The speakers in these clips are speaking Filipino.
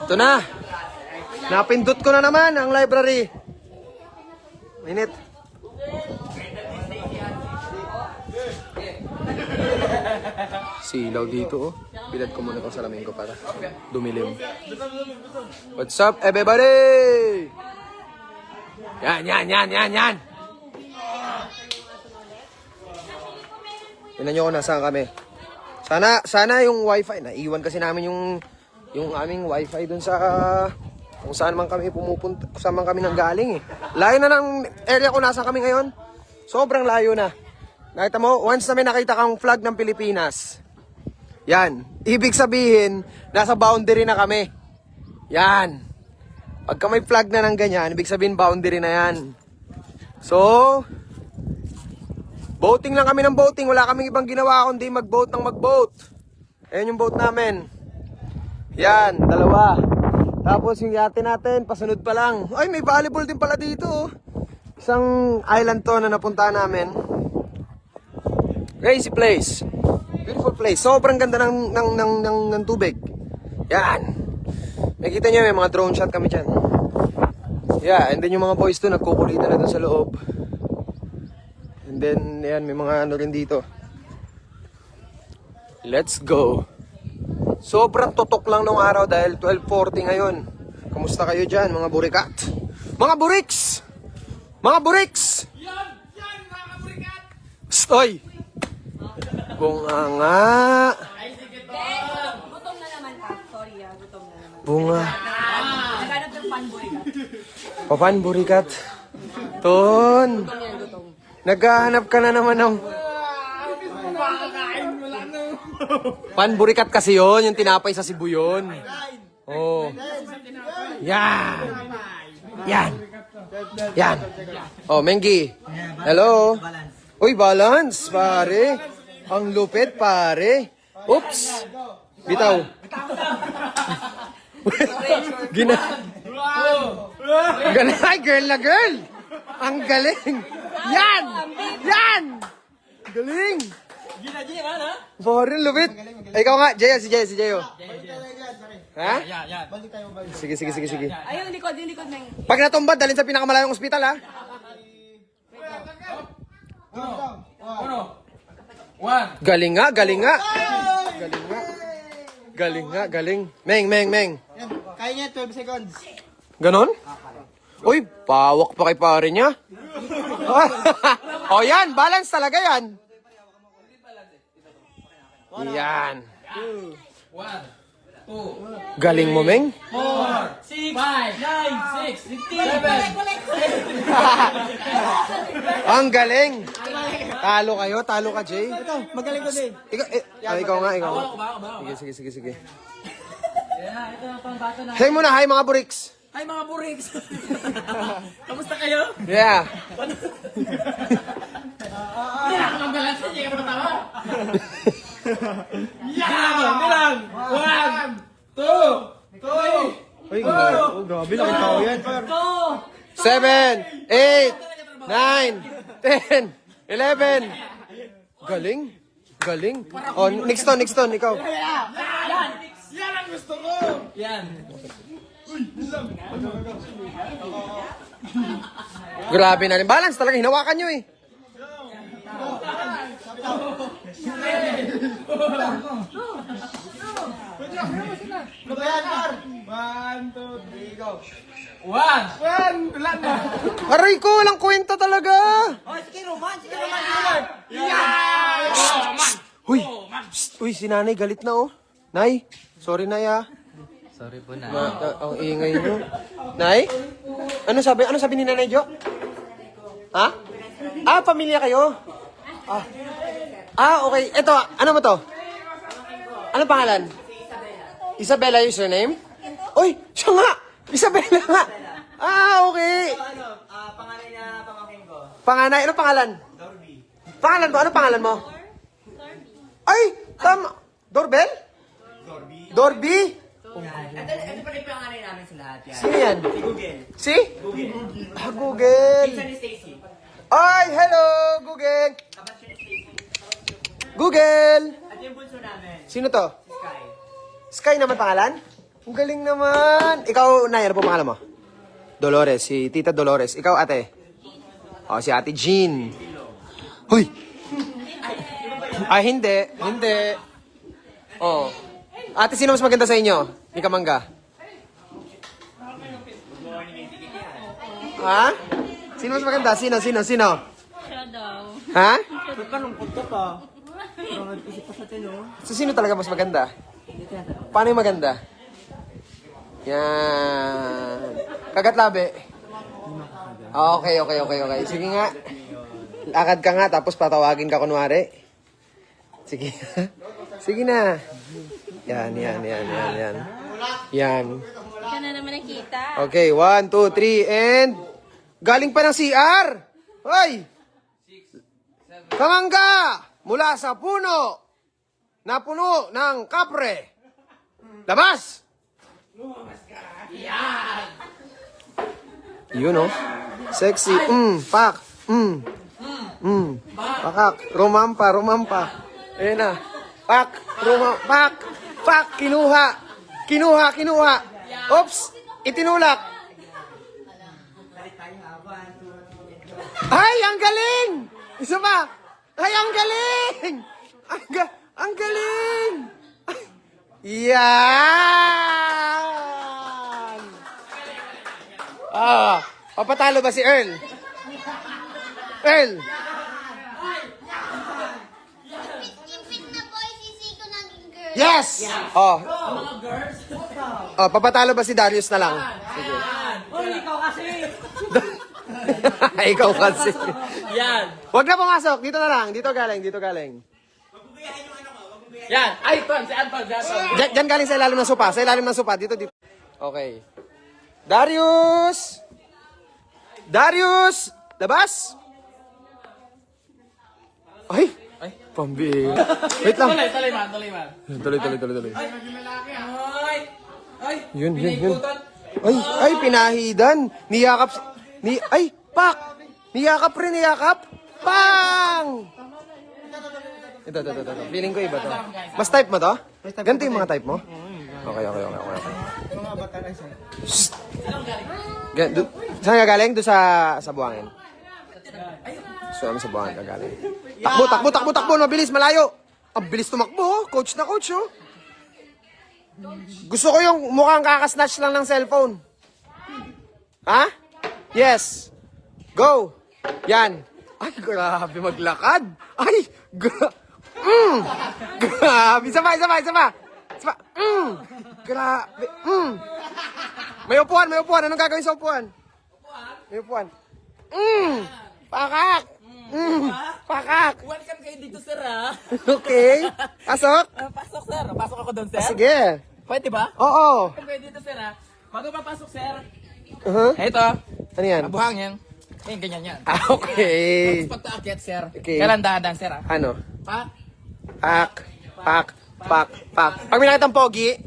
Ito na. Napindot ko na naman ang library. Minute. Silaw dito, oh. Bilad ko muna itong salamin ko para dumilim. What's up, everybody? Yan. Tingnan nyo kung nasaan kami. Sana yung wifi, naiwan kasi namin yung aming wifi dun sa kung saan man kami pumupunta, kung saan man kami nanggaling eh. Layo na ng area kung nasaan kami ngayon. Sobrang layo na. Nakita mo, once na may nakita kang flag ng Pilipinas, yan, ibig sabihin, nasa boundary na kami. Yan. Pagka may flag na ng ganyan, ibig sabihin boundary na yan. So, boating lang kami ng boating. Wala kaming ibang ginawa kundi mag-boat ng mag-boat. Ayan yung boat namin. Yan, dalawa. Tapos yung yate natin, pasunod pa lang. Ay, may volleyball din pala dito. Isang island to na napunta namin. Crazy place. Beautiful place. Sobrang ganda ng tubig. Yan. Nakita nyo, may mga drone shot kami dyan. Yeah, and then yung mga boys to nagkukulitan na dun sa loob. And then, yan, may mga ano rin dito. Let's go. Sobrang tutok lang nung araw dahil 12:40 ngayon. Kamusta kayo dyan, mga burikat? Mga buriks! Mga buriks! Yan, mga burikat! Stoy! Bunga nga. Ay, sige to. Gutom na naman ka. Sorry gutom na naman. Bunga. Naghanap ng fanboy ka. Papan burikat. Ton. Gutom yan, gutom. Naghahanap ka na naman ng Makakain mo lang no. panburikat kasi yon, yung tinapay sa Cebu yun. Oh. Yan. Yan. Yan. Oh, Mengi. Hello. Uy, balance, pare. Ang lupit, pare. Oops. Bitaw. Gina. Ay, girl na girl. Ang galing. Yan. Yan. Galing. Gina, ha? Pare, lupit. Ay, ikaw nga, Jeyo, si Jeyo. Ha? Yan. Sige. Ay, yung likod na yung... Pag natumba, dalhin sa pinakamalayong ospital, ha? Uno. One. Galing nga. Meng. Kaya niya 12 seconds. Ganon? Uy, pawak pa kay pare niya. O yan, balance talaga yan. Yan. One. Two. Galing mo, Meng. 4, 6, 5, 9, 6, 7. Ang galing. Talo ka, Jay. Ito, magaling ko din. Ikaw nga. Ako. Sige. Ito na pang bata na. Hey muna, hi mga buriks. Hi mga buriks. Kamusta kayo? Yeah. Hindi na ako magbalance. Hindi ka matawa. Bilang. 1, 2, 3. Uy, grabe lang yung tao yan. 2. 7, 8, 9, 10, 11. Galing. Oh, next ton, ikaw. Yan ang gusto ko. Yan. Grabe na rin. Balance talaga, hinawakan nyo eh. Ano ba yan, Mar? 1, 2, 3, go. 1. Wala na. Aray ko, walang kwenta talaga. Sige, Roman. Uy, si nanay galit na oh. Nay, sorry nay ah. Sorry po na. Ang ingay nyo. Nay? Ano sabi ni Nanay Jo? Ha? Pamilya kayo? Okay. Ito, ano mo to? Ano pangalan? Isabella yung surname? Uy, siya nga! Isabella nga! Okay. Pangalan niya, pamangkin ko. Panganay, ano pangalan? Dorby. Pangalan mo? Ano pangalan mo? Ay, tama. Doorbell? Dorby? Ito pa rin pangalan namin sa lahat yan. Sino yan? Si Google. Si? Google. Isa ni Stacy. Ay, hello, Google. Kapat siya ni Stacy. Google. At yung bunso namin, Sino to? si Sky. Sky naman pangalan? Ang galing naman. Ikaw, Nay, ano po pangalan mo? Dolores, si Tita Dolores. Ikaw, ate? O, si Ate Jean. Hoy! Ay, hindi. Hindi. Oh. Ate, sino mas maganda sa inyo? Ni Kamangga? Ha? Sino mas maganda? Sino? Siya daw. Ha? Kalungkot ka pa. Nag-isip pa sa tino. So, sino talaga mas maganda? Paano yung maganda? Yan. Kagatlabe. Okay. Sige nga. Lakad ka nga, tapos patawagin ka kunwari. Sige. Sige na. Yan. Yan. Siya na naman nakita. Okay, 1, 2, 3, and... Galing pa ng CR! Hoy! Kamangga! Mula sa puno na puno ng kapre. Labas! Yun, oh. Sexy. Pak. Pakak. Rumampa. Ayan na. Pak. Pak. Kinuha. Oops. Itinulak. Ay, ang galing! Isa pa. Ay, ang galing! Ang galing! Yan! Papatalo ba si Earl? Earl! Impit na boy, sisi ko naging girl. Yes! Papatalo ba si Darius na lang? Sige. Ikaw kasi. Ikaw kasi. Yan. Huwag na pumasok. Dito na lang. Dito galing. Yan. Ay, Ton. Si Anton. Diyan galing sa ilalim ng sopa. Dito. Okay. Darius! Labas! Ay! Pambing. Wait lang. Tuloy man. Tuloy. Ay. Yun. Ay, pinahidan. Pak! Niyakap. Pang! Ito. Feeling ko iba to. Mas type mo to? Ganito yung mga type mo? Okay. Mga bata na isa. Saan ka galing? Doon sa buhangin? Sa buhangin ka galing. Takbo. Mabilis, malayo. Ang bilis tumakbo, oh. Coach na coach, oh. Gusto ko yung mukhang kakasnatch lang ng cellphone. Ha? Yes. Go. Yan. Ay, grabe maglakad. Ay, grabe. Isa pa. Grabe. May upuan. Anong gagawin sa upuan? May upuan. Pakak. Welcome kayo dito, sir, ha? Okay. Pasok. Pasok, sir. Pasok ako doon, sir. Sige. Pwede ba? Oo. Welcome kayo dito, sir, ha? Bago papasok, sir. Uh-huh. Ito. Ano yan? Buhangin. Ganyan yan. Okay. Tapos pagka-akyat, sir. Okay. Kailan dahan, sir, ha? Ano? Pa? Pak. Pag may nakitang pogi.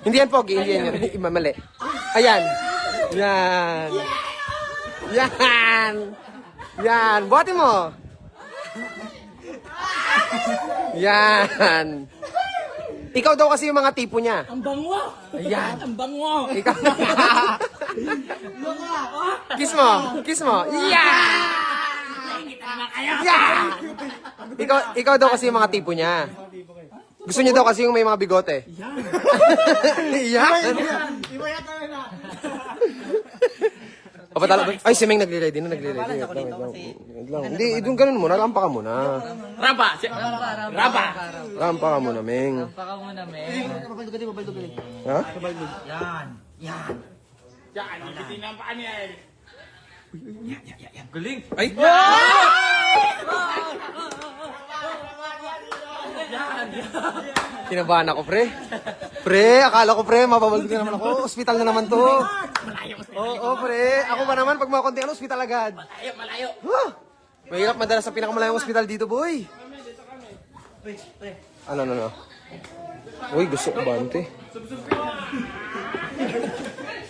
Hindi yan pogi, hindi yan. Mali. Ayan. Yan. Buhati mo. Yan. Ikaw daw kasi yung mga tipo niya. Ang bango! Ayan. Ang bango! Ikaw. Kiss mo. Yeah! Ikaw daw kasi yung mga tipo niya. Gusto niya daw kasi yung may mga bigote. Yan. Iba yata na. Ay, si Meng nagre-ready na. Wait lang. Hindi, doon ganun muna. Rampa ka muna. Raba! Rampa ka muna, Meng. Baka muna, men. Babaldog. Ha? Yan! Bitin ang paa niya, eh. Yan. Galing! Ay! Kinabahan ako, pre. Akala ko, pre, mapabaldog na naman ako. Hospital na naman to. Oo, pre. Ako ba naman, pag mga konti, hospital agad. Malayo! Mahirap madalas sa pinakamalayong hospital dito, boy. Ano. Uy, gusto ko bante.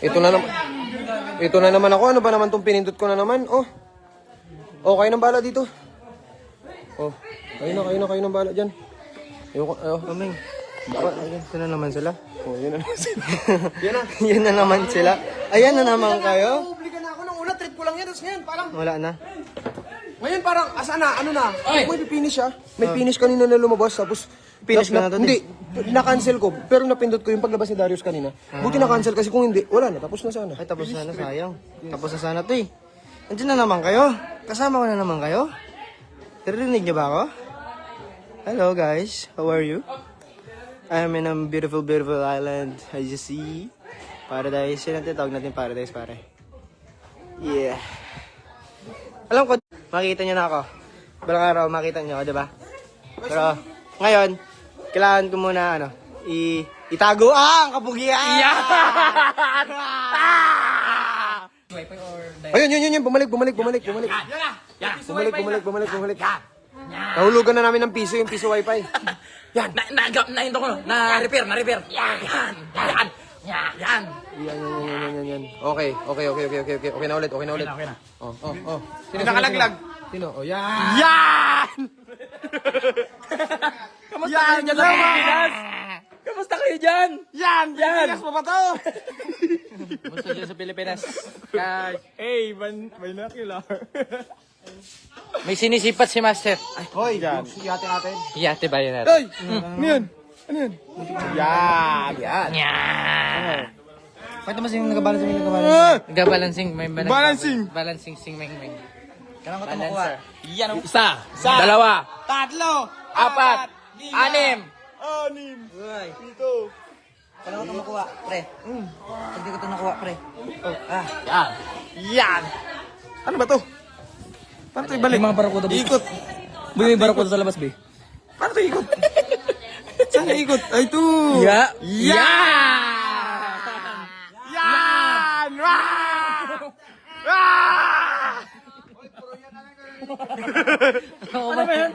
Ito na naman ako. Ano ba naman tong pinindot ko na naman? Oh, kayo ng bala dito. Oh, kayo ng bala dyan. Kaming. Ito na naman sila. Oh, yun na. Yun na naman sila. Ayan na naman kayo. Obliga na ako nung una, trip ko lang yan. Tapos ngayon, parang, Wala na. ngayon parang, asa na, ano na? May finish siya. May finish kanina na lumabas. Tapos, Finish ka na to, Hindi, na-cancel ko. Pero napindot ko yung paglabas ni Darius kanina. Buti na-cancel kasi kung hindi, wala na. Tapos na sana. Ay, tapos na sayang. Tapos na sana to eh. Nandiyan na naman kayo. Kasama ko na naman kayo. Narinig niyo ba ako? Hello guys, how are you? I am in a beautiful, beautiful island. As you see, paradise. Yun ang tinatawag natin paradise, pare. Yeah. Alam ko, makita niyo na ako. Balang araw, makita niyo ako, diba? Pero, ngayon, kailangan ko muna, itago ang kapugian! Ayun, yun. Bumalik. Bumalik. Nahulugan na namin ng piso, yung piso wifi. Yan. Na-ito ko. Na-repair. Yan. Yan. Okay na ulit. Oh. Sino Nakalaglag. Sino? Oh, yan. Yan! Kamusta kayo dyan sa Pilipinas? Kamusta kayo dyan? Yan! Pilipinas pa ba to? Kamusta dyan sa Pilipinas? Guys. Hey, binocular. May sinisipat si Master. Ay, Hoy, yate. iyate ba yun natin? Ay! Ano yun? Yan! Pakita mo yung nag-balance. Nag-balancing. May Balancing. Balancing sing meng. Kailangan ko ito makuha. Yan. Isa. Dalawa. Tatlo! 4. 6. Anim! Pito! Kailangan ko ito makuha, pre. Hindi ko ito nakuha, pre. Yan. Yan. Ano ba to? Paano ito ibalik? Mga barakuda, be. Ikot. May barakuda sa labas, be. Paano ito ikot? Saan na ikot? Ay, ito. Yeah. Yan! Ano ba yan?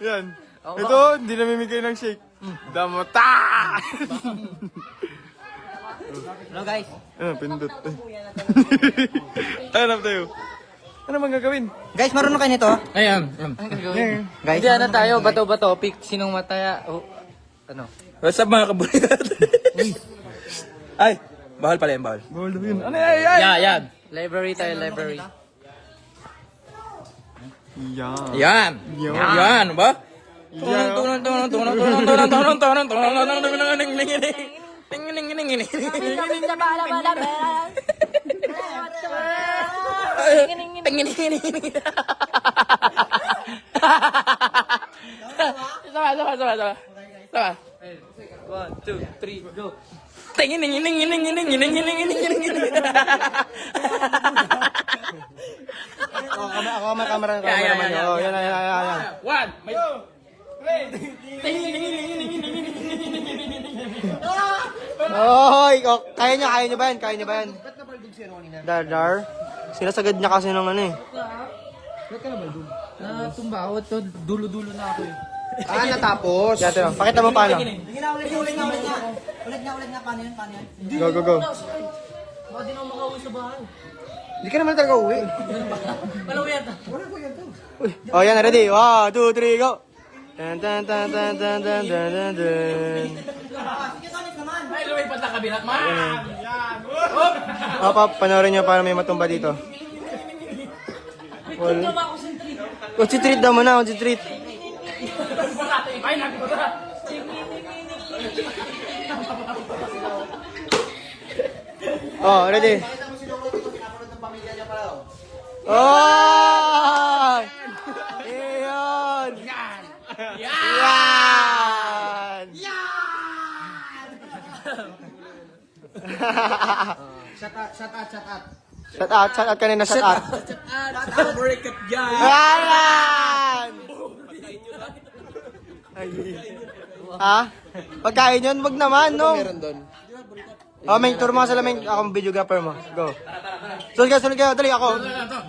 Yan. Ito, hindi namimigay ng shake. Damota! Hello, guys. Pindot. Hanap tayo. Ano bang gagawin? Guys, marunong kayo nito? Ayan. Guys, Hindi na tayo. Bato-bato. Pick. Sinong mataya? Ano? what's up mga kabulitat? Ay, bawal pala yan, bawal. Bawal na yun. Ano yan? Yan. Library tayo. Library. Yan. Yan. Yan, ba? Sama. 1, 2, 3, go. Ako may camera ng camera niyo. Oh, yan. 1, may... Oy, kaya niyo ba yan? Dar. Sinasagad niya kasi ng ano eh. Natumba ako. Dulo-dulo na ako eh. Natapos. Yan, ito. Pakita mo paano. Ulit nga, paano yun? Go. Hindi ka naman talaga uwi. Oh, yan, ready? 1, 2, 3, go! Tan. Ay, lumipat na kabilat. Panoorin niyo para may matumba dito. Concentrate daw muna, concentrate. Ay, nakita. Oh, ready? Oh! Iyon! Yan! Shut out kanina, shut out. Break up, guys. Ayan! Ha? Pagkain yun, wag naman, no? Meron doon. Oh, may turo mo sa lamin. Ako ang videographer mo. Go. Sunod ka. Dali ako.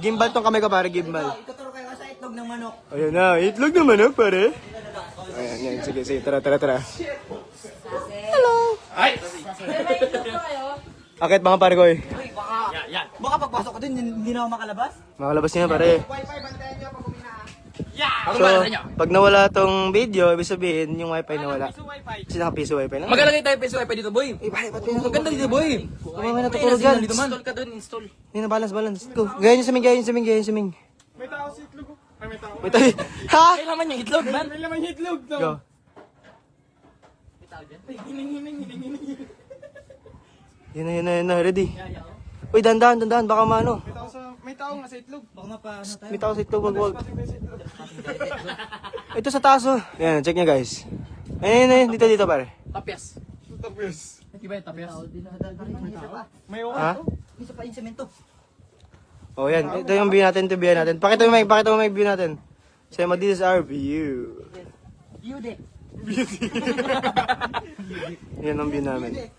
Gimbal tong kamay ko, pare. Gimbal. Ituturo kayo sa itlog ng manok. Ayan na. Itlog ng manok, pare. Ayan. Sige. Tara. Hello. Ay! Akit mga pare ko eh. Baka pagpasok ko din, hindi na ako makalabas. Makalabas niya, pare. Wi-Fi, bantayan niyo pag umina. Ako So, ba sa inyo? pag nawala tong video, ibig sabihin, yung wifi nawala. Kasi naka-piso wifi lang. Magalagay tayo peso wifi dito, boy. Maganda dito, boy. Kumama na tutulog yan. Dito man. Install ka dun, install. Hindi na balance. Go. Gaya niyo sa ming, gaya niyo sa ming, gaya niyo sa ming. May tao sa itlog. May tao. May tao. Ha? Ay, laman yung itlog, man. Go. Yun na. Ready? Uy, dandan. Baka maano. May tao nga sa itlog. May tao sa itlog, wag. Ito sa taas, oh. Yan, check nyo, guys. Ayun. Dito, pare. Tapyas. Di ba yung tapyas? Ha? Oh, yan. Ito yung view natin, Pakita mo may view natin. Say mo, this is our view. Yan ang view namin.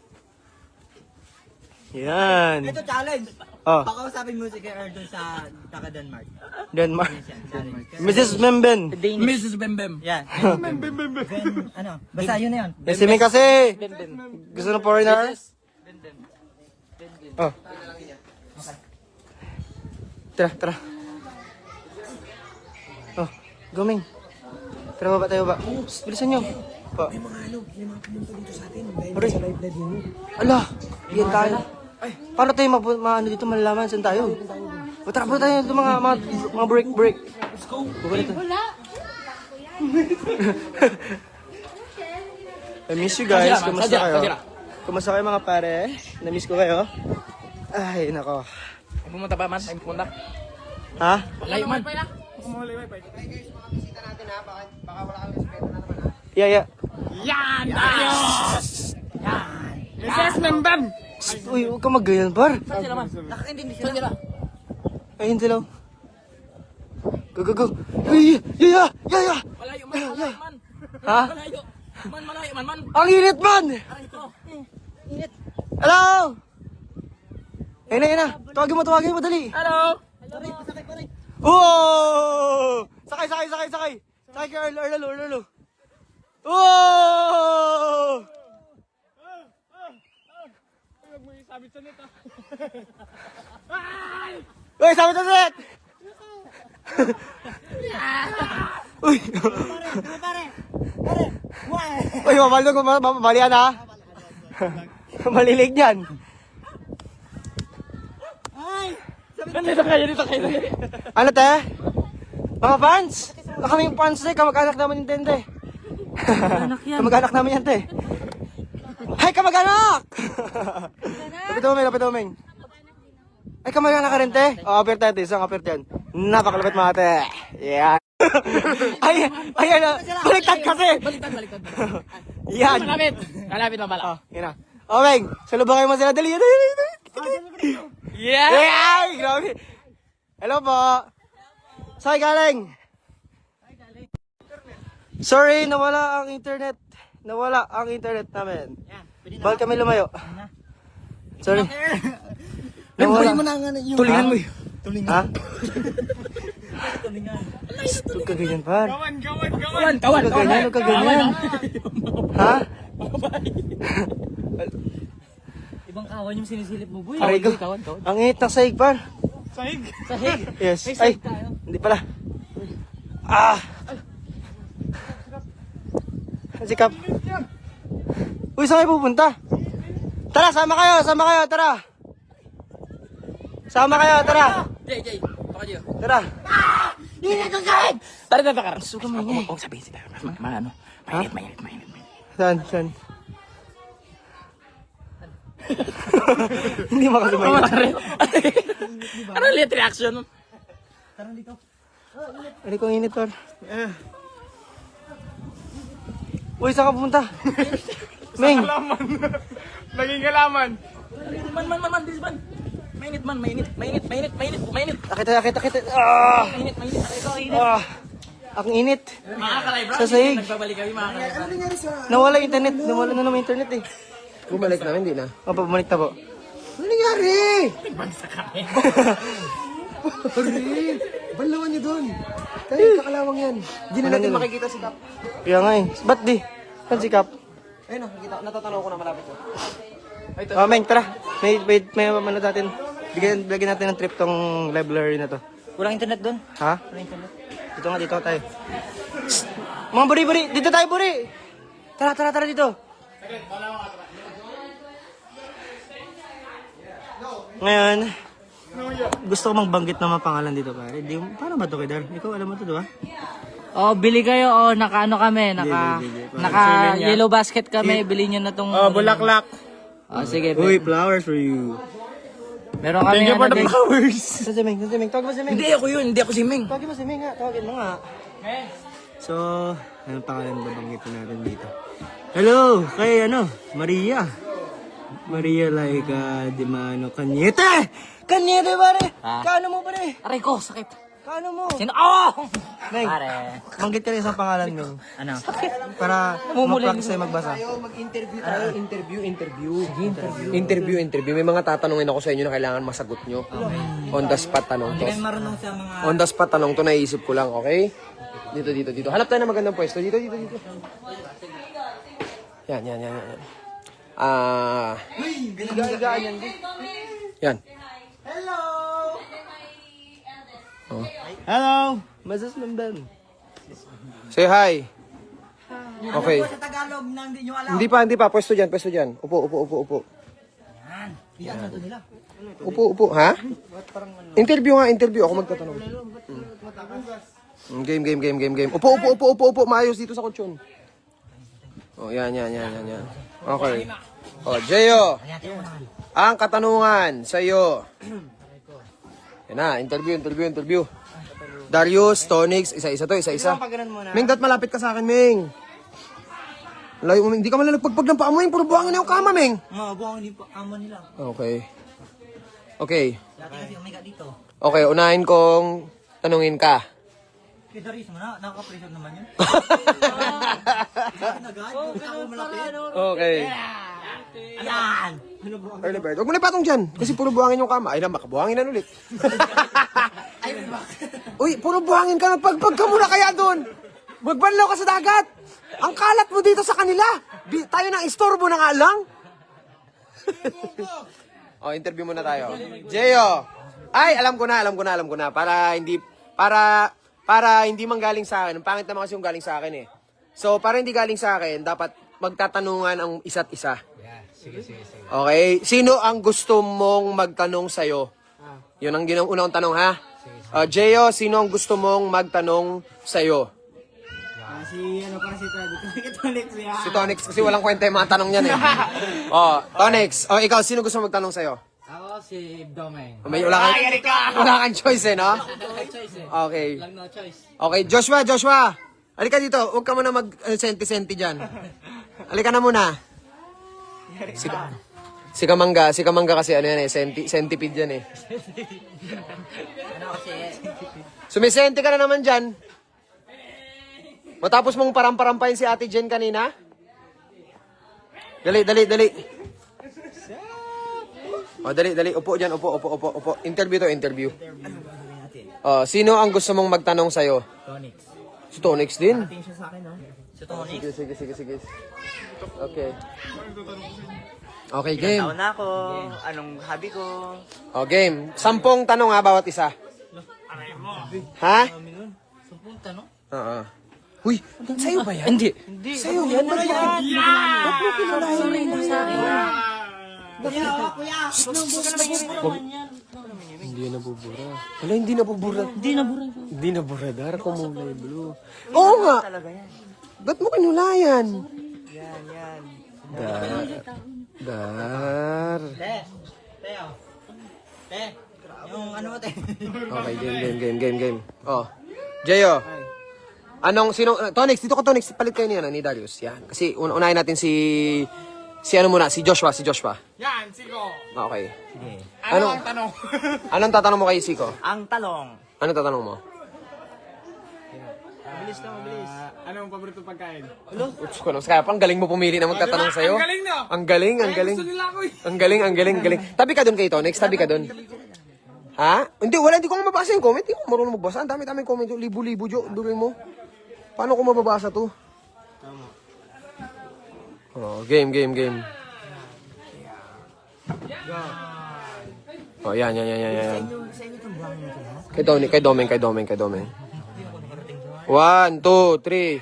Yan. Ito challenge. Oh, Baka usapin mo si Kuya Earl dun sa Denmark. Denmark. Challenge. Mrs. Memben. Mrs. Bembem. Yan. Ano? Basta yun na yun. Si Ming kasi. Gusto ng foreigner? Oh. Tara. Oh, guming. Tara, baba tayo ba? Bilisan nyo. Pa. May mga pumunta dito sa atin. Sa live live nyo. Ala, yan tayo. Paano tayo ano dito malalaman? Saan tayo? Tara tayo dito mga break. Let's go. Wala. I miss you guys. Sadira, Kumusta kayo? sadira. Kumusta kayo mga pare? Na-miss ko kayo? Ay, nako. Pumunta ba, man? Ay, pumunta. Ha? Layo, man. Yeah. Mrs. Bembem. Uy, huwag ka mag-ganyan, par. Saan sila, man? Nakakaintindi sila. Saan sila? Ayun sila. Go. Ay, yeah. Malayo, man. Ha? Malayo. Malayo, man. Ang init, man! Aray ko. Hello! Ayun na. Tawagin mo, dali. Hello. Oh! Sakay. Sakay ka, Earl. Oh! Uy, sabit sa net! Uy! Uy, mamali yan ha? Malilig yan. Dito kayo. Ano te? Mga fans? Kaming fans te, kamag-anak naman yung tende. Kamag-anak namin yan te. Hay, kamag-anak! Lapit mo, Ming. Ay, kamag-anak ka rin te? O, apir tayo te, isang apir yan. Napakalapit mga te. Yeah. Ay, baliktad kasi. Baliktad. Yan. Kalapit na pala. Yan na. O, Ming, salubang kayo mo sila. Dali. Yeah. Yeah! Grabe. Hello po. Saan galing? Sorry, nawala ang internet. Namin. Bawal kami lumayo. Sorry. Nawala. Tulingan mo yun. Ha? Huwag ka ganyan, par. Kawan. Huwag ka ganyan. Ha? Ibang kawan yung sinisilip mo, boy. Aray ko. Ang init ng sahig, par. Sahig. Yes. Ay, hindi pala. Sikap. Uy, saan kayo pupunta? Tara, sama kayo, tara. Jay. Baka dito. Tara. Tara, Kar. Suka mo yun. Huwag sabihin sila. Mainit. Saan? Hindi makasumay. Ano ulit reaction? Ano kong init, par? Uy, saan ka pumunta? Ming! Naging kalaman. Man, this man. Mainit. Akit. Mainit. Ang init. Mga ka-live, Sa sahig. nagbabalik kami, mga ka-live. Nawala yung internet. Nawala na naman yung internet eh. Bumalik namin, hindi na. O, bumalik na po. Ano nangyari? Bansa kami. Balawan niyo doon. Tayo, kakalawang yan. Hindi na natin makikita si Kap. Kaya nga eh. Ba't di? Saan si Kap? Ayun, natatanaw ko na malapit ko. Meng, tara. May ano natin. Bigyan natin ng trip tong library na to. Walang internet doon. Ha? Walang internet. Dito tayo. Mga buri-buri, dito tayo buri. Tara dito. Ngayon, gusto ko magbanggit ng mga pangalan dito pare. Paano ba ito kay Dar? Ikaw alam mo ito, diba? Oh, bili kayo. Oh, naka-ano kami. Naka-yellow basket kami. Bili nyo na tong... Oh, bulaklak. Oh, sige. Uy, flowers for you. Meron kami Thank you for the din. flowers. Si Ming. Tawag mo si Ming. Hindi ako yun, hindi ako si Ming. Tawagin mo si Ming nga. Tawagin mo nga. So, anong pangalan ba banggitin natin dito? Hello, kay Maria. Maria like, di mano, Kanyete! Kanyete pare! Kaano mo pare? Aray ko, sakit. Kaano mo? Sino? Oh! Ming, Pare. banggit ka rin sa pangalan mo. Ano? Para ma-practice tayo magbasa. Mag-interview tayo. Interview. May mga tatanungin ako sa inyo na kailangan masagot nyo. On the spot tanong to. Marunong sa mga... On the spot tanong to, naisip ko lang, okay? Dito. Hanap tayo ng magandang pwesto. Dito. Yan. Yan. Hello! Masas Mandan. Say hi. Okay. Sa Tagalog na hindi nyo alam. Hindi pa. Pwesto dyan. Upo. Yan na to nila. Upo. Ha? Interview. Ako magtatanong. Game. Upo. Maayos dito sa kutsyon. Oh, yan. Okay. Oh, Jeyo. Ang katanungan sa iyo. Yan na, interview. Darius, Tonix, isa-isa. Paganan mo na. Ming, malapit ka sa akin, Ming. Layo mo, Ming. Hindi ka man lang nagpagpag ng paa mo, Ming. Puro buhangin na yung kama, Ming. Buwang yung amo nila. Okay. Dati kasi umiga dito. Okay, unahin kong tanungin ka. Kaya Daris mo na, nakaka-pressure naman yun. Ako malapit. Okay. Yan! Early bird. Huwag mo na ipatong dyan. Kasi puro buhangin yung kama. Ay na, makabuhangin na ulit. Uy, puro buhangin ka. Pagpag ka muna kaya doon. Magbanlaw ka sa dagat. Ang kalat mo dito sa kanila. Tayo nang istorbo na nga lang. Interview muna tayo. Jeyo. Ay, alam ko na. Para hindi manggaling sa akin. Ang pangit naman kasi yung galing sa akin eh. So, para hindi galing sa akin, dapat magtatanungan ang isa't isa. Okay? Sino ang gusto mong magtanong sa'yo? Yun ang unang tanong, ha? Jeyo, sino ang gusto mong magtanong sa'yo? Si Tonix niya. Si Tonix, kasi walang kwenta yung mga tanong niyan eh. Tonix, ikaw, sino gusto mong magtanong sa'yo? Ako si Domeng. Wala kang choice eh, no? Okay. No choice. Okay, Joshua. Halika dito, huwag ka muna mag-senti-senti dyan. Halika na muna. Si Kamangga kasi ano yan eh, centipede yan eh. Ano kasi? Sumisenti ka na naman dyan. Matapos mong paramparampahin si Ate Jen kanina. Dali. Dali. Upo dyan, upo. Interview. Sino ang gusto mong magtanong sa'yo? Tonix. Si Tonix din. Tingin siya sa akin, no? Si Tonix. Sige. Okay, game. Taon na ako. Anong hobby ko? Game. 10 tanong ha, bawat isa. Ha? 10 tanong? Oo. Uy, sa'yo ba yan? Hindi. Sa'yo yan? Ba't mo kinalayan na sa akin? Hindi nabubura. Wala, hindi nabubura. Dar, kumulay blue. Oo nga. Ba't mo kinulayan? Yan. Dar. Te, yung ano mo, te? Okay, game. Jeyo. Tonix, dito ka Tonix, palit kayo ni Darius. Yan. Kasi unahin natin si Joshua. Yan, Siko. Okay. Ano Anong ang tanong? Anong tatanong mo kay Siko? Ang talong. Anong tatanong mo? Anong paborito pagkain? Ups ko kaya pang galing mo pumili na magtatanong sa'yo. Ang galing, no? Ang galing. Gusto nila ako eh. Ang galing. Tabi ka doon kay Tonix, tabi ka doon. Ha? Hindi ko nga mabasa yung comment. Hindi ko marunong magbasa. Ang dami comment. Libo-libo, duloy mo. Paano ko mababasa to? Game. Yan. Kay Domeng. 1, 2, 3.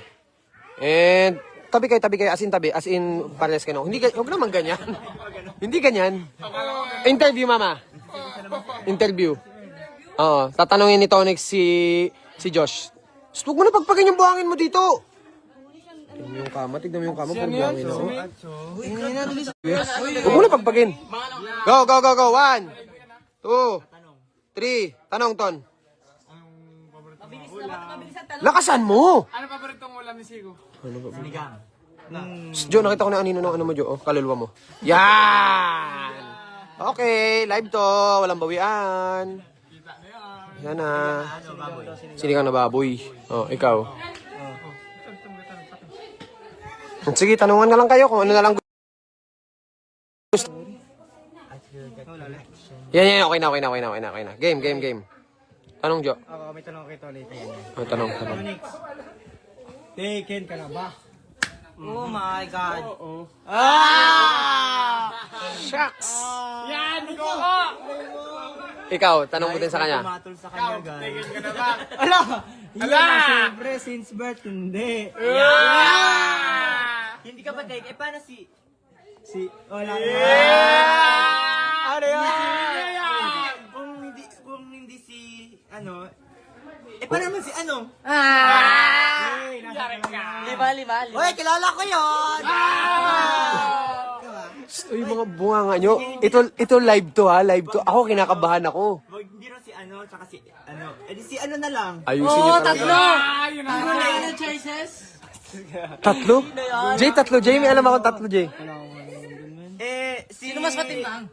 And tabi kayo, as in parehas kayo. Hindi, huwag naman ganyan. Hindi ganyan. Interview, mama. Interview. Oo, tatanungin ni Tonix si Josh. Huwag mo na pagpagin yung buhangin mo dito. Tignan mo yung kama, puro buhangin. Huwag mo na pagpagin. Go. 1, 2, 3. Tanong, Ton. Lakasan mo! Ano paboritong ulam ni Sigo? Jo, nakita ko na anino ng ano mo, Jo. Oh, kaluluwa mo. Yan! Okay, live to. Walang bawian. Yan na. Sinigang na baboy. Oh, ikaw. Sige, tanungan na lang kayo kung ano na lang gusto. Yan. Okay na. Game. Tanong, Jo. Ako, may tanong kay Tolly. Oh, tanong. Taken ka na ba? Oh my God. Shucks! Yan, ko! Ikaw, tanong mo din sa kanya. Tumatol sa kanya, guys. Tingin ka na ba? Ala! Siyempre, since birth, hindi. Hindi ka ba take? Eh, paano si... Wala. Ano yan? Kung hindi si... Ano... Eh, paano naman si ano? Lima. Hoy, kilala ko yun! Uy, mga bunga nyo. Ito live to ha, live to. Ako, kinakabahan ako. Hindi rin si ano, tsaka si ano. Eh, di si ano na lang. Ayusin nyo talaga. Yun na. Ano choices? Tatlo? Jay, may alam ako tatlo, Jay. Eh, si... Sino mas matimbang?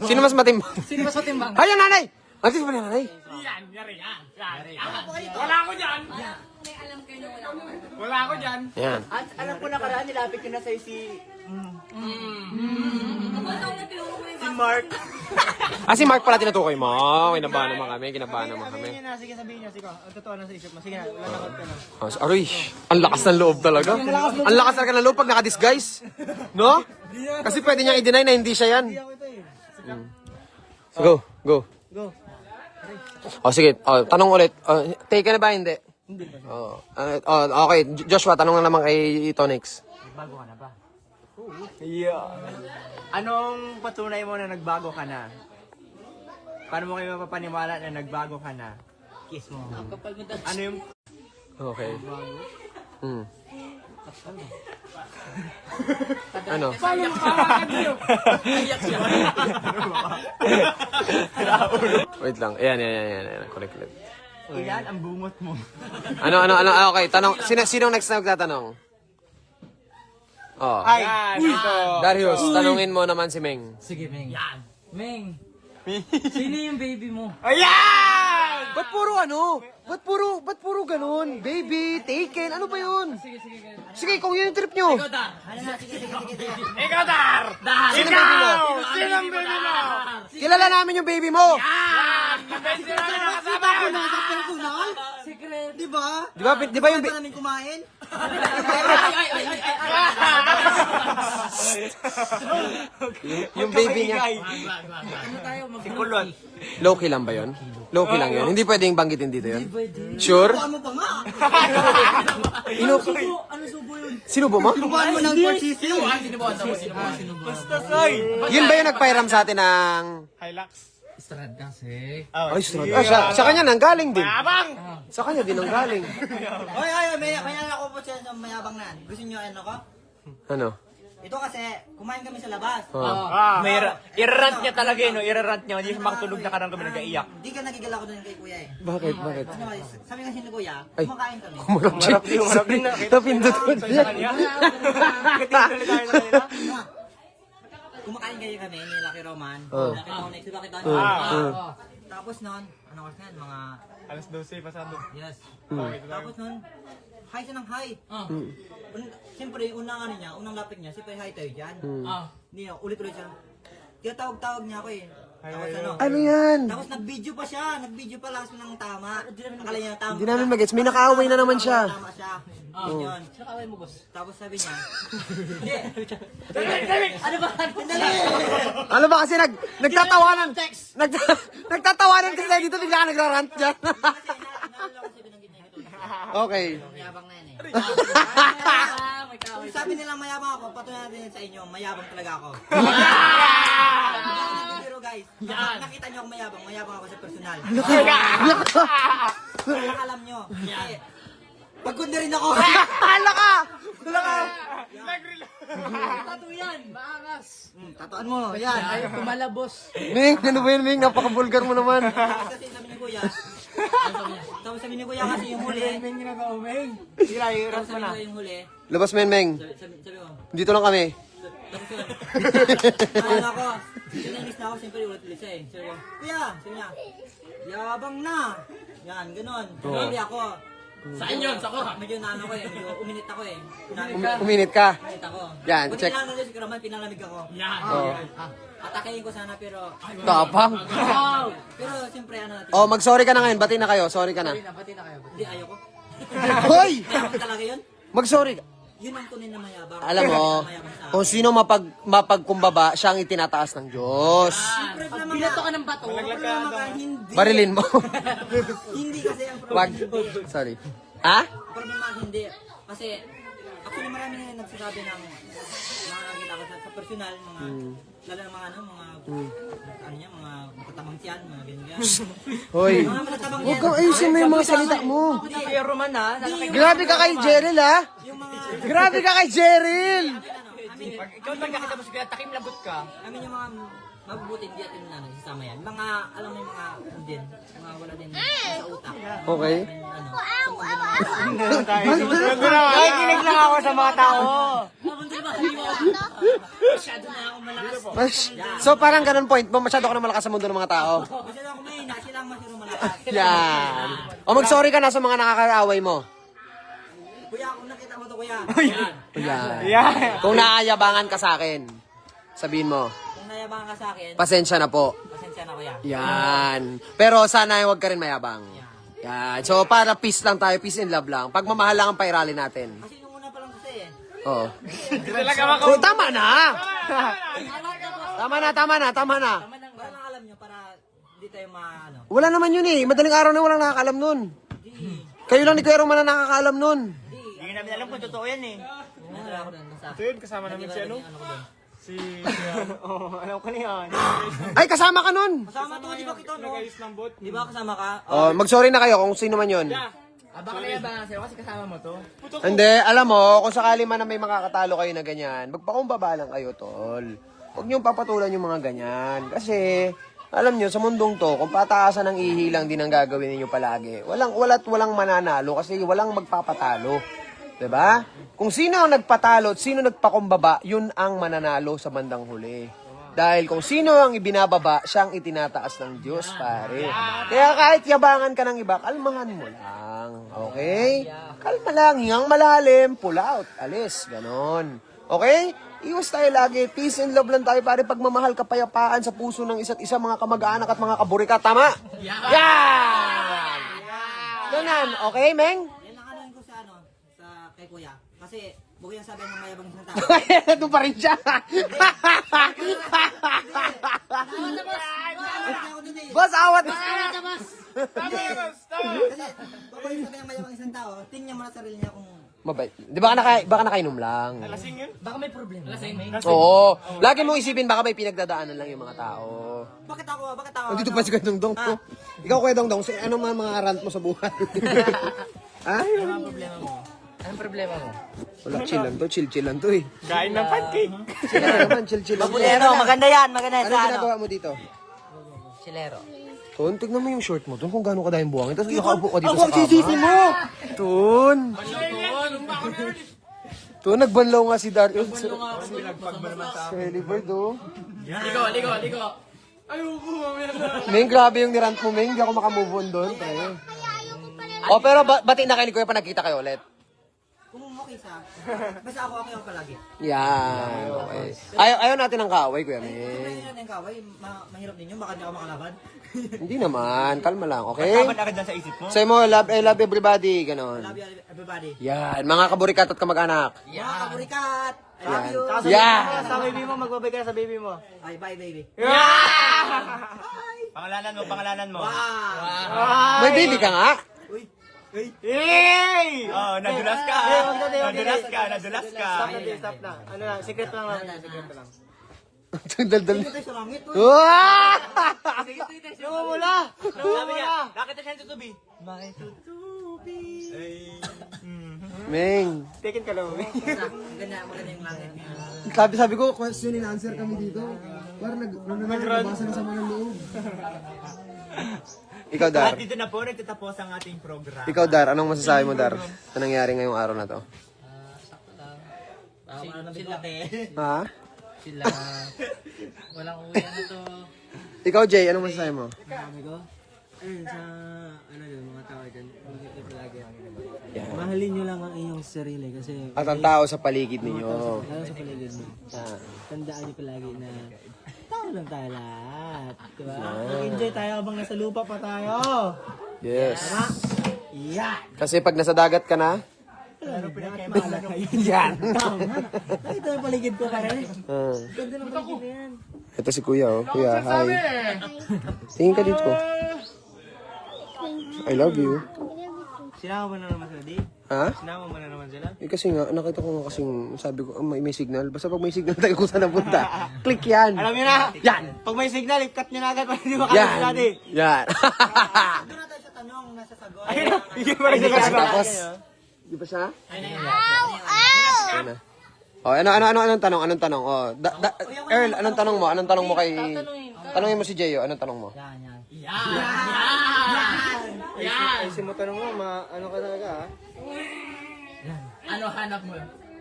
Sino mas matimbang? Sino mas matimbang? Ay, ang nanay! Antes ba na nanay? Yan, yari yan. Wala ako dyan. Wala ako dyan. Yan. At alam ko nakaraan, nilapit ko na sa'yo si... Si Mark. Si Mark pala tinutukoy mo. Kinabahan naman kami. Sige, sabihin niya. Sige, ang totoo na sa isip mo. Sige na, lalakad ka na. Aroy, ang lakas ng loob talaga. Ang lakas talaga ng loob pag naka-disguise. No? Kasi pwede niyang i-deny na hindi siya yan. So, go. Sige. Tanong ulit. Take ka na ba? Hindi. Okay. Joshua, tanong na naman kay Tonix. Nagbago ka na ba? Yeah. Anong patunay mo na nagbago ka na? Paano mo kayo mapapaniwala na nagbago ka na? Kiss mo. Ano yung... Okay. Ano? Paano makawakan niyo? Wait lang. Ayan. Correct. Ilan ang bungot mo? Ano? Okay, tanong. Sino next na magtatanong? Yan, dito. Darius, tanungin mo naman si Meng. Sige, Meng. Meng. Sino yung baby mo? Ba't puro ano? Ba't puro ganun? Baby, taken, ano ba yun? Sige, kung yun yung trip nyo. Ikaw, Dar! Sino baby mo? Sino ang baby mo? Kilala namin yung baby mo. Secret. Di ba yung namin kumain? yung baby niya? Ano tayo? Kulot. Low-key lang ba yun? Low-key lang yun. Hindi pwedeng banggitin dito yun. Sure? Ano pa nga? Ano subo yun? Sinubo mo? Kuhaan mo ng porchisi. Basta, soy! Yun ba yung nagpairam sa atin ng... Strad kasi. Ay, sa kanya nang galing din. Sa kanya din ang galing. Oy, may anak ko po siya sa mayabang na. Gusto niyo ano ko? Ano? Ito kasi, kumain kami sa labas. Irarant niya talaga yun, no? Irarant niya. Hindi siya makatulog na karang kami nag-aiyak. Hindi ka nagigala ko doon kay kuya eh. Bakit? Ano, sabi kasi ni kuya, Ay. kumakain kami. Humarap din. Napindot ko siya. Kumakain kayo kami ni Lucky Roman. Oh. Lucky Roman, si Lucky Don. Tapos nun, ano kasi yan, mga... Alas 12 pasado. Yes. Tapos nun, hi siya ng hi. Siyempre, unang ano niya, unang lapit niya, siyempre hi tayo dyan. Hindi, ulit-ulit siya. Tinatawag-tawag niya ako eh. Tapos ano? Ano yan? Tapos nag-video pa siya, nag-video pa lang ng tama. Akala niya tama. Hindi namin mag-gets. May nakaaway na naman siya. Tama siya. Yun. Nakaway mo, boss. Tapos sabi niya, Ano ba? Ano ba kasi nagtatawanan? Nagtatawanan kasi tayo dito bigla ka nagrarant dyan. kasi naalala ko sabi ng ganyan ito. Okay. Yabang na yan eh. Kung sabi nilang mayabang ako, patunayan natin sa inyo, mayabang talaga ako. Pero guys, nakita niyo ako mayabang ako sa personal. Alam niyo. Kasi, pagod na rin ako. Tato yan! Maangas! Tatuan mo, yan. Ayaw kumalabos. Ming, ano ba yun, Ming? Napaka-vulgar mo naman. Kasi sabi ni Kuya, tapos sabi ni Kuya kasi yung huli. Tapos sabi ni Kuya yung huli. Labas, Meng. Sabi mo, Dito lang kami. tapos yun. Ayun ako. Sinanis na ako, siyempre ulit-ulit siya eh. Sabi ko, Kuya, sabi niya, yabang na. Yan, ganun. Sabi ako. Saan yun? Sa ko? Medyo naano ko eh, medyo uminit ako eh. Uminit ka. Uminit ako. Yan, Buti check. lang na si Karaman, pinalamig ako. Oh. Atakein ko sana pero... Tapang. Pero siyempre ano natin. Oh, mag-sorry ka na ngayon. Bati na kayo. Sorry ka na. Hindi, ayoko. Hoy! Mayabang talaga yun. Mag-sorry ka. Yun ang tunay na mayabang. Alam mo, Mayabang sa akin. kung sino mapagkumbaba, siya ang itinataas ng Diyos. Problema Binato nga, ka ng bato. problema ka, hindi. Barilin mo. Hindi kasi ang Wag. problema. Sorry. Ha? Problema hindi. Kasi, actually marami na nagsasabi ng mga nakita ko sa personal, mga, lalo ng mga ano, mga, ano niya, mga matatabang tiyan, mga ganyan. Hoy. Mga matatabang Huwag kang ayusin mo yung mga salita mo. Kuya Roman ha, Grabe ka kay Jeril, ha? yung mga, Grabe ka kay Jeril! ikaw talaga kita mas kaya takim labot ka. Amin yung mga mabubuti, hindi natin na sasama yan. Mga, alam mo yung mga, din, mga wala din sa utak. Okay. Ano, nakikinig lang ako sa mga tao. Masyado na ako malakas. So parang ganun point mo, masyado ka na malakas sa mundo ng mga tao. Masyado ako may na, sila ang masyado malakas. Yan. O mag-sorry ka na sa mga nakakaaway mo. Kuya, kung nakita mo to kuya. Yan. Kung naayabangan ka sa akin, sabihin mo, Kung nayabangan ka sa akin, pasensya na po. pasensya na kuya. Yan. Pero sana huwag ka rin mayabang. Yan. So para peace lang tayo, peace and love lang. Pagmamahal lang ang pairalin natin. Kasi nung una pa lang kasi eh. Oo. Oh, tama na! Tama na. Para lang alam nyo, para hindi tayo maano. Wala naman yun eh. Madaling araw na walang nakakaalam nun. Kayo lang ni Kuya Roman na nakakaalam nun. Hindi namin alam kung totoo yan eh. Nandala ako doon. Ito yun, kasama namin si ano? Alam ko na yan. Ay, kasama ka nun. Kasama to, di ba kita no? Di ba kasama ka? Oh, mag-sorry na kayo kung sino man yun. Baka nayabangan sa'yo kasi kasama mo to. Hindi, alam mo, kung sakali man na may makakatalo kayo na ganyan, magpakumbaba lang kayo, tol. Huwag niyong papatulan yung mga ganyan. Kasi, alam niyo, sa mundong to, kung pataasan ng ihilang din ang gagawin ninyo palagi, walang mananalo kasi walang magpapatalo. 'Di ba? Kung sino ang nagpatalo at sino nagpakumbaba, yun ang mananalo sa bandang huli. Dahil kung sino ang ibinababa, siya ang itinataas ng Diyos, pare. Kaya kahit yabangan ka ng iba, kalmahan mo lang. Okay? Kalma lang, hingang malalim, pull out, alis, ganon. Okay? Iwas tayo lagi, peace and love lang tayo, pare. Pagmamahal, kapayapaan sa puso ng isa't isa, mga kamag-anak at mga kaburikat. Tama? Yan! Ganon, okay, Meng? Yan ang alam ko sa ano, sa kay kuya. Kasi, bukod yung sabi ng mayabang isang tao. Ito pa rin siya. Boss, awat! Kasi, bukod yung sabi ng mayabang isang tao, tingnan mo na sarili niya kung... Mabait. Di ba baka nakainom lang? Baka may problema. Oo. Lagi mong isipin baka may pinagdadaanan lang yung mga tao. Bakit ako? Bakit ako? Nandito pa si Kuya Dongdong ko. Ikaw Kuya Dongdong, ano mga rant mo sa buhay? Ha? Anong problema mo? Wala, chill lang to. Chill lang to eh. Kain ng pancake. Chill lang naman, chill lang. Pero, maganda yan, maganda yan Ano sa ano. ginagawa mo dito? Silero. Ton, tignan mo yung short mo. Ton, kung gaano ka dahil buwangin. Tapos nakaupo ka dito sa kama. mo! Ton! Ton, nagbanlaw nga si Darius. Si Helibird, oh. Ligo. Meng, grabe yung nirant mo, Meng. Hindi ako makamove on doon. O, pero bati na kayo ni Kuya pa nagkita kayo ulit. Kung okay sa... Basta ako okay ako palagi. Yan, okay. Ayaw natin ng kaaway, Kuya Kung Meng. hindi natin kaway, mahirap ninyo, baka hindi ako makalaban. Hindi naman, kalma lang, okay? Laban agad dyan sa isip mo. Say mo, love everybody, ganon. Love you everybody. Yan, mga kaburikat at kamag-anak. Mga kaburikat! I love you! Yeah! Sa baby mo, magbabay ka sa baby mo. Ay, bye baby. Pangalanan mo. Wow! May baby ka nga? Uy, Hey! Oh, nadulas ka. Nadulas ka, nadulas ka. Stop na. Ano lang, secret lang natin. Secret lang. Daldal. Wah! Namumula! Sabi niya, nakita siya sa tubi. Meng. Taken ka lang. Sabi ko, question and answer kami dito. Parang nagbasa na sa mga loob. Ikaw, Dar. At dito na po, nagtatapos ang ating program. Ikaw, Dar. Anong masasabi mo, Dar? Sa nangyari ngayong araw na to? Sila, Ha? sila, walang uwi na to. Ikaw, Jay. Anong masasabi mo? Sabi ko, ayun sa, ano yun, mga tao dyan, magiging palagi. Mahalin nyo lang ang inyong sarili kasi At ang tao sa paligid ninyo. lalo sa paligid mo. Tandaan nyo palagi na tao lang tayo lahat. Diba? Mag-enjoy tayo habang nasa lupa pa tayo. Yes. Yan! Kasi pag nasa dagat ka na, Bahala kayo. yan. Ito ang paligid ko pare. Ah. Ganda ng paligid na yan. Ito si Kuya, oh. Kuya, hi. Tingin ka dito. I love you. Sinama mo na naman sila, di? Ha? Sinama mo na naman sila? Eh kasi nga, nakita ko nga kasing, sabi ko, may signal. Basta pag may signal tayo kung saan napunta. Click yan. Alam nyo na! Yan! Pag may signal, cut nyo na agad para hindi makalaman Yan! natin. Yan! Doon na tayo sa tanong, nasa sagot. Ayun na! Hindi pa rin Hindi kasi sagot. tapos. Di ba siya? Ayun na. Oh, anong tanong? Anong tanong? Oh, Earl, anong tanong mo? Anong tanong mo kay... Tanongin mo si Jeyo, anong tanong mo? Ayusin mo tanong mo, ano ka talaga ha? Ano hanap mo?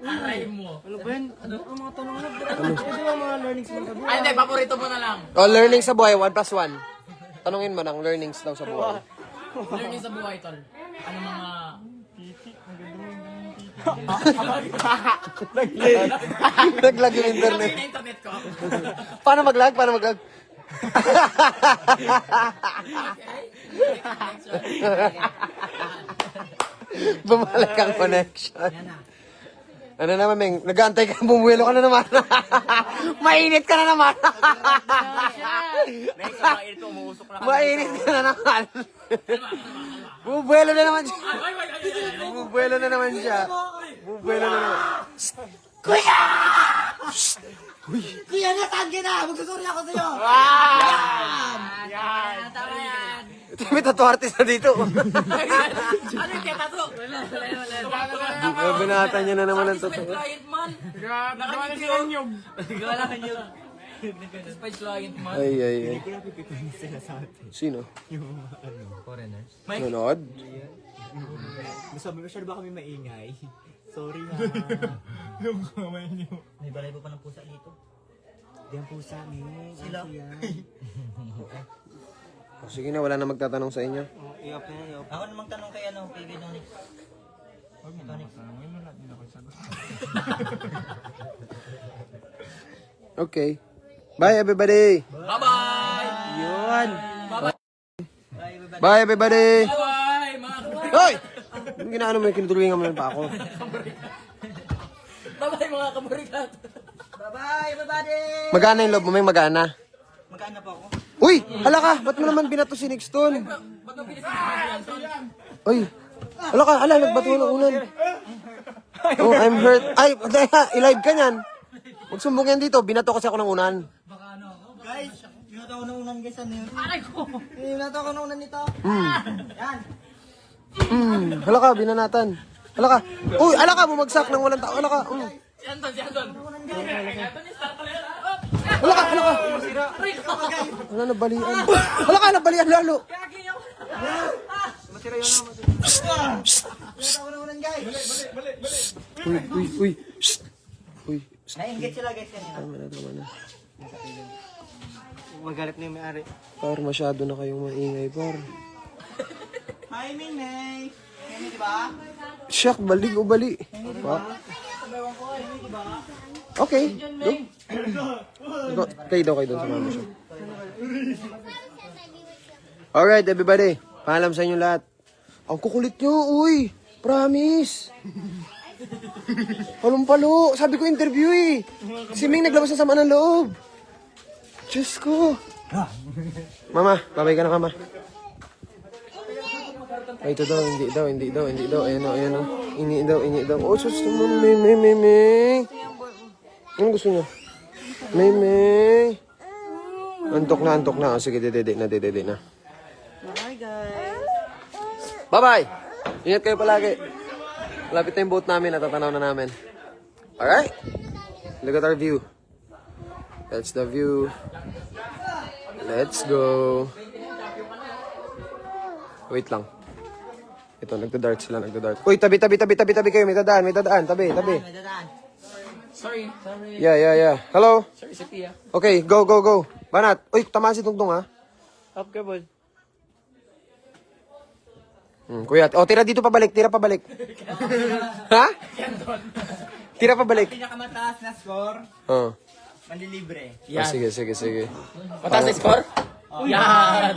Aray mo. Ano ba yan? Ano ang mga tanong mo? Kasi ba mga learnings mo ka Ay, hindi, paborito mo na lang. Oh, learning sa buhay, 1+1. Tanungin mo ng learnings daw sa buhay. Learning sa buhay, tol. Ano mga... Naglag yung internet. Yung internet ko. Paano maglag? Paano maglag? Bumalik ang connection. Ano naman, Meng? Nag-aantay ka, bumuwelo ka na naman. Mainit ka na naman. Next, sa mga ito, umuusok na kami. Mainit ka na naman. Bumuwelo na naman siya. Bumuwelo na naman siya. Bumuwelo na naman. Kuya, nasaan ka na? Magsusuri ako sa'yo! Tama yan. May tattoo artist na dito. Ano yung tiyatato? Binata niya na naman ang tattoo. Client man. Nakakanyog. Nakakanyog. Despite client man. Ay. Sino? Foreigners. Nanood? Sabi masyado ba kami maingay? Sorry ha. May balay po pa ng pusa dito. Di ang pusa, may. Sila. Oh, sige na, wala na magtatanong sa inyo. I-off na, i-off. Ako namang tanong kay ano, kay Tonix. Okay. Bye, everybody. Bye-bye! Yun. Bye, everybody. Bye-bye, mga kabarikado! Hoy! Anong ginaano mo yung kinutulungan mo lang pa ako? Bye-bye, mga kabarikado! Bye-bye, everybody! Magana yung loob mo, may magana. Magkano po ako? Uy! Hala ka! Ba't mo naman binato si Nixton? Ba't ang bilis mo yan? Uy! Hala ka! Hala, nagbato ng unan. Oh, I'm hurt. Ay, i-live ka niyan. Magsumbong yan dito. Binato kasi ako ng unan. Guys, binato ako ng unan guys. Ano yun? Aray ko! Binato ako ng unan nito. Yan! Hala ka, binanatan. Hala ka. Uy! Hala ka! Bumagsak ng walang tao. Hala ka. Si Anton, si Anton! Hala ka! Hala ka! Wala, nabalian. Hala ka! Nabalian lalo. Binato ako ng unan guys! Uy! Shh. Uy! Na-engage sila guys kanina. Tama na. Magalit na yung may-ari. Par, masyado na kayong maingay, par. Hi, Ming-May! Kami, di ba? Siyak, bali o bali. Pa? Okay, go. Kayo daw doon sa mama siya. Alright, everybody. Paalam sa inyo lahat. Ang kukulit nyo, uy. Promise. Palong-palo. Sabi ko interview eh. Si Ming naglabas ng sama ng loob. Diyos ko. Mama, babay ka na, mama. Ay, ito daw, hindi daw. Ayan o. Ini daw. Oh, sus naman, may. Anong gusto niya? May. Antok na. Oh, sige, dede na. Bye guys. Bye-bye! Ingat kayo palagi. Malapit na yung boat namin, natatanaw na namin. Alright? Look at our view. That's the view. Let's go. Wait lang. Ito, nagda-dart sila. Uy, tabi kayo. May dadaan. Tabi. Sorry. Yeah. Hello? Sorry, si Pia. Okay, go. Banat. Uy, tamaan si Tungtong ha. Up ka, bol. Kuya, tira dito pabalik. Ha? Tira pabalik. Pinakamataas na score, Oh. manlilibre. Oh, sige. Mataas na score? Yan.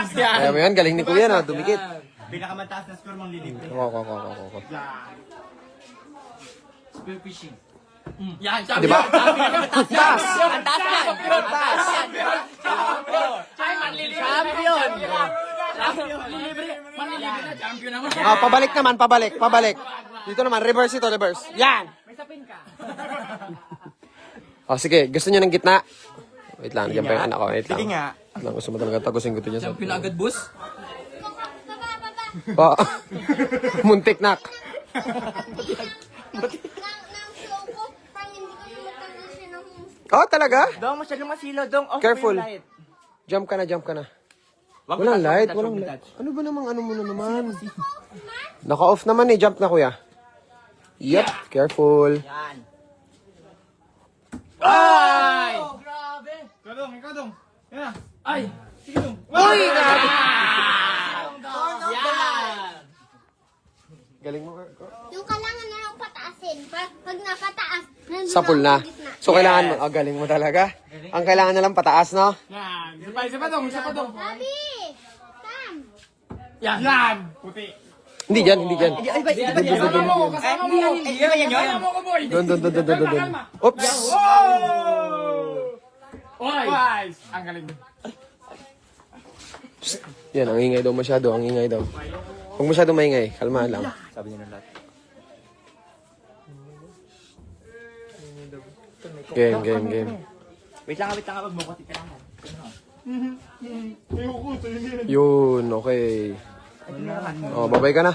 Kaya mo yan, galing ni Kuya na, dumikit. Pinakamataas na score, manlilibre. Ako. Spearfishing. Yan, Di ba? Taas! Ang taas na! Taas! Ay, champion! Manlilibre na, champion naman. Pabalik naman, pabalik. Dito naman, reverse. Yan! May sapin ka. Sige, gusto niyo ng gitna? Wait lang, nandiyan pa yung anak ko. Wait lang. Sige nga. Gusto mo talaga tagusin ko ito dyan sa... Champion agad, boss. Pa. Muntik-nak. Nang show ko, pang hindi ko sumatanggal siya ng Oh, talaga? Dong, masyadong masilo. Dong, off Careful. mo yung light. Jump ka na. Wag Walang mo light, touch, walang wag mo light. touch. Ano ba namang ano mo na naman? Naka-off naman Jump na, Kuya. Yep, careful. Yan. Ay! Galing mo. Yung kailangan na lang pataasin. Pag napataas, nandun Sapul na. na. ako sa gitna. So, kailangan mo. Galing mo talaga. Ang kailangan na lang pataas, no? Isa pa dong. Sabi! Sam! Yan! Hindi dyan. Ay, ba yan yun? Doon. Oops. Oy! Ang galing. Yan, ang ingay daw masyado. Huwag masyado maingay. Kalmahan lang. Sabi niya ng lahat. Game. Wait lang, wag mo ko titirahan. Yun, okay. Oh, bye-bye ka na.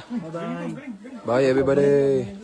Bye, everybody.